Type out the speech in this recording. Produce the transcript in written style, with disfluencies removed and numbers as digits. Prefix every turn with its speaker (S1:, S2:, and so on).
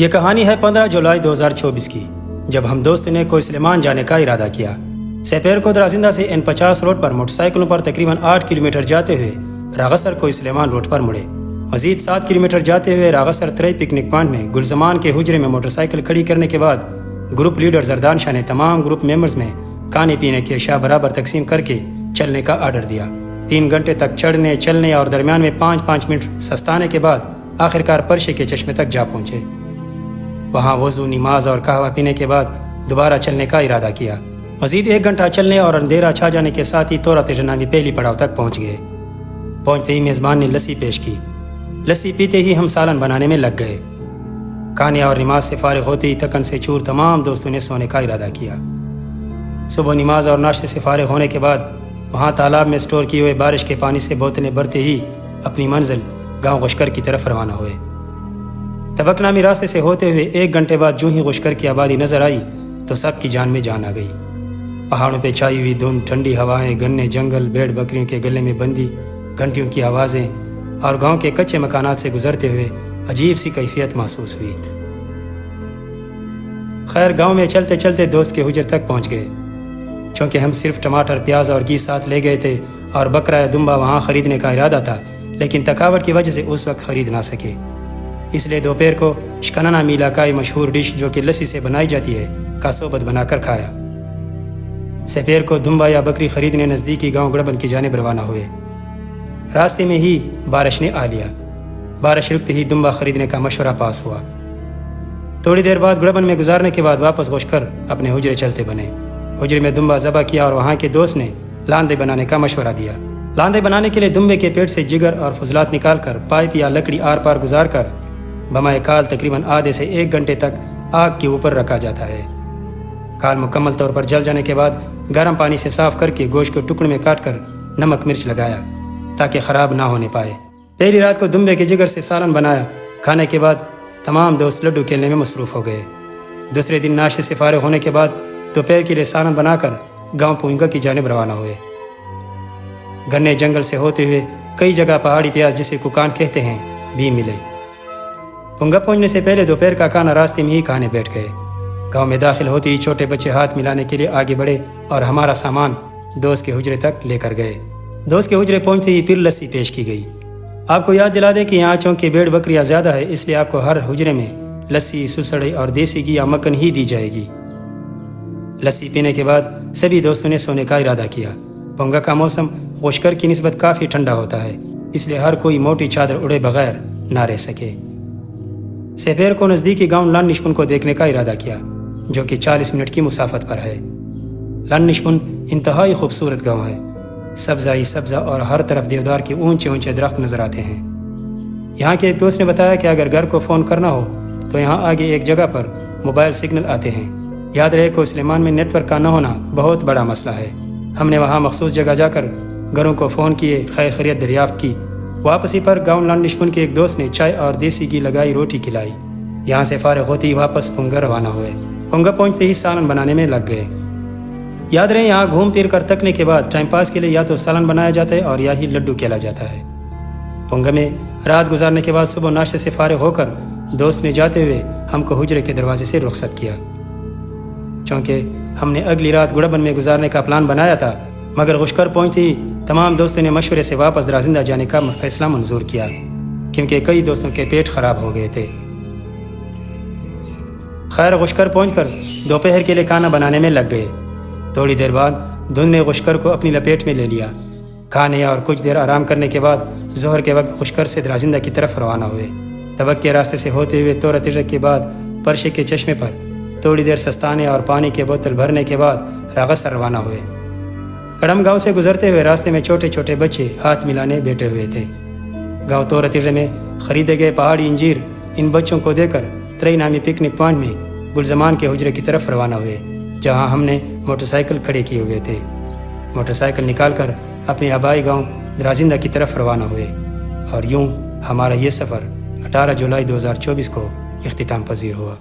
S1: یہ کہانی ہے 15 جولائی 2024 کی، جب ہم دوست نے کوئی سلیمان جانے کا ارادہ کیا۔ سپیر کو درازندہ سے N50 روڈ پر موٹر سائیکلوں پر تقریباً 8 کلومیٹر جاتے ہوئے راغسر کوئی سلیمان روڈ پر مڑے۔ مزید 7 کلومیٹر جاتے ہوئے راغسر ترئی پکنک پوائنٹ میں گلزمان کے حجرے میں موٹر سائیکل کھڑی کرنے کے بعد گروپ لیڈر زردان شاہ نے تمام گروپ ممبرز میں کھانے پینے کی اشیاء برابر تقسیم کر کے چلنے کا آرڈر دیا۔ 3 گھنٹے تک چڑھنے چلنے اور درمیان میں 5-5 منٹ سستانے کے بعد آخرکار پرشے کے چشمے تک جا پہنچے۔ وہاں وضو، نماز اور قہوہ پینے کے بعد دوبارہ چلنے کا ارادہ کیا۔ مزید 1 گھنٹہ چلنے اور اندھیرا چھا جانے کے ساتھ ہی تورا تجنامی پہلی پڑاؤ تک پہنچ گئے۔ پہنچتے ہی میزبان نے لسی پیش کی۔ لسی پیتے ہی ہم سالن بنانے میں لگ گئے۔ کھانے اور نماز سے فارغ ہوتے ہی تکن سے چور تمام دوستوں نے سونے کا ارادہ کیا۔ صبح نماز اور ناشتے سے فارغ ہونے کے بعد وہاں تالاب میں سٹور کیے ہوئے بارش کے پانی سے بوتلیں بھرتے ہی اپنی منزل گاؤں غشکر کی طرف روانہ ہوئے۔ تبک نامی راستے سے ہوتے ہوئے 1 گھنٹے بعد جو ہی غشکر کی آبادی نظر آئی تو سب کی جان میں جان آ گئی۔ پہاڑوں پہ چھائی ہوئی دھند، ٹھنڈی ہوائیں، گنے جنگل، بھیڑ بکریوں کے گلے میں بندی، گھنٹیوں کی آوازیں اور گاؤں کے کچے مکانات سے گزرتے ہوئے عجیب سی کیفیت محسوس ہوئی۔ خیر گاؤں میں چلتے چلتے دوست کے حجر تک پہنچ گئے۔ چونکہ ہم صرف ٹماٹر، پیاز اور گھی ساتھ لے گئے تھے اور بکرا یا دمبا وہاں خریدنے کا ارادہ تھا، لیکن تھکاوٹ کی وجہ سے اس وقت خرید نہ سکے، اس لیے دوپہر کو شکنہ نامی علاقائی مشہور ڈش جو کہ لسی سے بنائی جاتی ہے کا صوبت بنا کر کھایا۔ سپیر کو دمبا یا بکری خریدنے نزدیکی گاؤں گڑبن کی جانب روانہ ہوئے۔ راستے میں ہی بارش نے آ لیا۔ بارش رکتے ہی دمبا خریدنے کا مشورہ پاس ہوا۔ تھوڑی دیر بعد گڑبن میں گزارنے کے بعد واپس گوش کر اپنے حجرے چلتے بنے۔ حجرے میں دمبا ذبح کیا اور وہاں کے دوست نے لاندے بنانے کا مشورہ دیا۔ لاندے بنانے کے لیے دمبے کے پیٹ سے جگر اور فضلات نکال کر پائپ یا لکڑی آر پار گزار کر بمائے کال تقریباً آدھے سے 1 گھنٹے تک آگ کے اوپر رکھا جاتا ہے۔ کال مکمل طور پر جل جانے کے بعد گرم پانی سے صاف کر کے گوشت کو ٹکڑے میں کاٹ کر نمک مرچ لگایا تاکہ خراب نہ ہونے پائے۔ پہلی رات کو دمبے کے جگر سے سالن بنایا۔ کھانے کے بعد تمام دوست لڈو کھیلنے میں مصروف ہو گئے۔ دوسرے دن ناشتے سے فارغ ہونے کے بعد دوپہر کے لیے سالن بنا کر گاؤں پونگا کی جانب روانہ ہوئے۔ گنے جنگل سے ہوتے ہوئے کئی جگہ پہاڑی پیاز جسے ککان کہتے ہیں بھی ملے۔ پونگا پہنچنے سے پہلے دوپہر کا کھانا راستے میں ہی کھانے بیٹھ گئے۔ گاؤں میں داخل ہوتے ہی چھوٹے بچے ہاتھ ملانے کے لیے آگے بڑھے اور ہمارا سامان دوست کے حجرے تک لے کر گئے۔ دوست کے حجرے پہنچتے ہی پھر لسی پیش کی گئی۔ آپ کو یاد دلا دے کہ یہاں چونکہ بھیڑ بکریاں زیادہ ہے، اس لیے آپ کو ہر حجرے میں لسی، سسڑی اور دیسی گھی یا مکھن ہی دی جائے گی۔ لسی پینے کے بعد سبھی دوستوں نے سونے کا ارادہ کیا۔ پونگا کا موسم غشکر کی نسبت کافی ٹھنڈا ہوتا ہے، اس لیے ہر کوئی موٹی چادر اڑے بغیر نہ رہ سکے۔ سپیر کو نزدیکی گاؤں لان نشپن کو دیکھنے کا ارادہ کیا، جو کہ 40 منٹ کی مسافت پر ہے۔ لان نشپن انتہائی خوبصورت گاؤں ہے۔ سبزہ ہی سبزہ اور ہر طرف دیودار کے اونچے اونچے درخت نظر آتے ہیں۔ یہاں کے ایک دوست نے بتایا کہ اگر گھر کو فون کرنا ہو تو یہاں آگے ایک جگہ پر موبائل سگنل آتے ہیں۔ یاد رہے کہ سلیمان میں نیٹ ورک کا نہ ہونا بہت بڑا مسئلہ ہے۔ ہم نے وہاں مخصوص جگہ جا کر گھروں کو فون کیے، خیر خیریت دریافت کی۔ واپسی پر گاؤں لان نشپن کے ایک دوست نے چائے اور دیسی گھی لگائی روٹی کھلائی۔ یہاں سے فارغ ہوتے ہی واپس پونگا روانہ ہوئے۔ پونگا پہنچتے ہی سالن بنانے میں لگ گئے۔ یاد رہے یہاں گھوم پھر کر تکنے کے بعد ٹائم پاس کے لیے یا تو سالن بنایا جاتا ہے اور یا ہی لڈو کھیلا جاتا ہے۔ پونگا میں رات گزارنے کے بعد صبح ناشتے سے فارغ ہو کر دوست نے جاتے ہوئے ہم کو حجرے کے دروازے سے رخصت کیا۔ چونکہ ہم نے اگلی رات گڑبن میں گزارنے کا پلان بنایا تھا، مگر غشکر پہنچتے ہی تمام دوستوں نے مشورے سے واپس درازندہ جانے کا فیصلہ منظور کیا، کیونکہ کئی دوستوں کے پیٹ خراب ہو گئے تھے۔ خیر غشکر پہنچ کر دوپہر کے لیے کھانا بنانے میں لگ گئے۔ تھوڑی دیر بعد دھند نے غشکر کو اپنی لپیٹ میں لے لیا۔ کھانے اور کچھ دیر آرام کرنے کے بعد ظہر کے وقت غشکر سے درازندہ کی طرف روانہ ہوئے۔ تبک کے راستے سے ہوتے ہوئے تورا تجرک کے بعد پرشے کے چشمے پر تھوڑی دیر سستانے اور پانی کے بوتل بھرنے کے بعد راغسر روانہ ہوئے۔ کڑم گاؤں سے گزرتے ہوئے راستے میں چھوٹے چھوٹے بچے ہاتھ ملانے بیٹھے ہوئے تھے۔ گاؤں تورا تجرے میں خریدے گئے پہاڑی انجیر ان بچوں کو دے کر ترئی نامی پکنک پوائنٹ میں گلزمان کے حجرے کی طرف روانہ ہوئے، جہاں ہم نے موٹر سائیکل کھڑے کیے ہوئے تھے۔ موٹر سائیکل نکال کر اپنے آبائی گاؤں درازندہ کی طرف روانہ ہوئے اور یوں ہمارا یہ سفر 18 جولائی 2024 کو اختتام پذیر ہوا۔